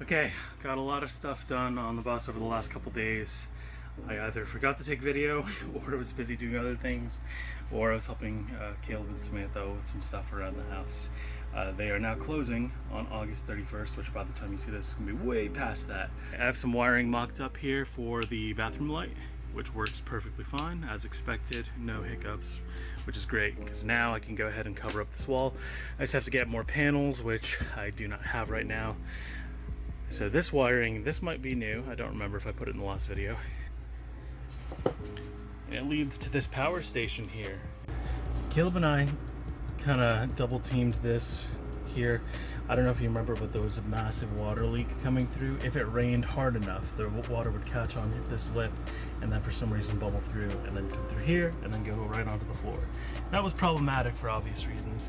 Okay, got a lot of stuff done on the bus over the last couple days. I either forgot to take video, or I was busy doing other things, or I was helping Caleb and Samantha with some stuff around the house. They are now closing on August 31st, which by the time you see this is going to be way past that. I have some wiring mocked up here for the bathroom light, which works perfectly fine, as expected, no hiccups, which is great, because now I can go ahead and cover up this wall. I just have to get more panels, which I do not have right now. So this wiring, this might be new. I don't remember if I put it in the last video. And it leads to this power station here. Caleb and I kind of double teamed this here. I don't know if you remember, but there was a massive water leak coming through. If it rained hard enough, the water would catch on this lip and then for some reason bubble through and then come through here and then go right onto the floor. That was problematic for obvious reasons.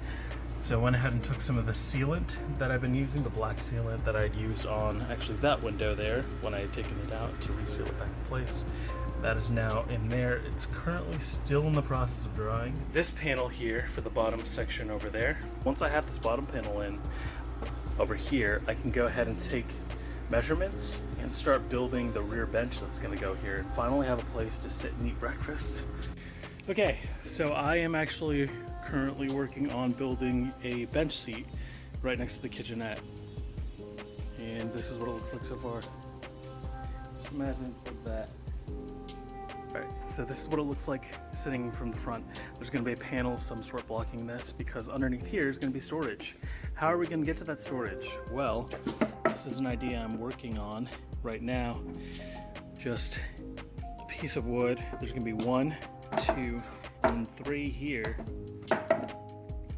So I went ahead and took some of the sealant that I've been using, the black sealant that I'd used on actually that window there when I had taken it out to reseal it back in place. That is now in there. It's currently still in the process of drying. This panel here for the bottom section over there, once I have this bottom panel in over here, I can go ahead and take measurements and start building the rear bench that's gonna go here and finally have a place to sit and eat breakfast. Okay, so I am actually currently working on building a bench seat right next to the kitchenette. And this is what it looks like so far. Just imagine it's like that. Alright, so this is what it looks like sitting from the front. There's going to be a panel of some sort blocking this because underneath here is going to be storage. How are we going to get to that storage? Well, this is an idea I'm working on right now. Just a piece of wood. There's going to be 1, 2, and 3 here.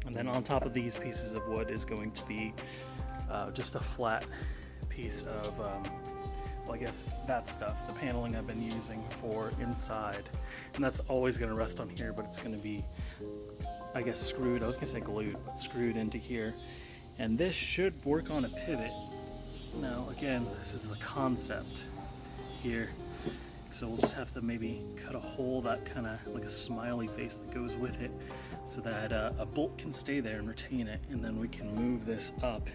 And then on top of these pieces of wood is going to be just a flat piece of well, I guess that stuff, the paneling I've been using for inside. And that's always going to rest on here, but it's going to be, I guess, screwed. I was going to say glued, but screwed into here. And this should work on a pivot. Now, again, this is the concept here. So we'll just have to maybe cut a hole, that kind of like a smiley face that goes with it, so that a bolt can stay there and retain it. And then we can move this up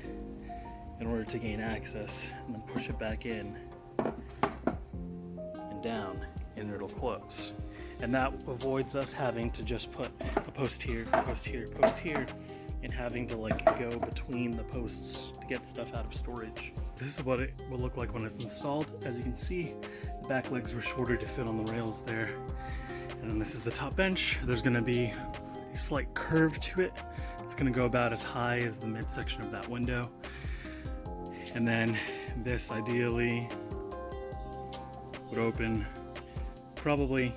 in order to gain access, and then push it back in and down, and it'll close. And that avoids us having to just put a post here, post here, post here, and having to like go between the posts to get stuff out of storage. This is what it will look like when it's installed. As you can see, the back legs were shorter to fit on the rails there. And then this is the top bench. There's gonna be a slight curve to it. It's gonna go about as high as the midsection of that window. And then this ideally would open probably,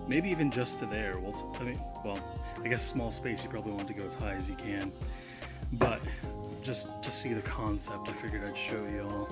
maybe even just to there. I guess small space, you probably want to go as high as you can. But just to see the concept, I figured I'd show you all.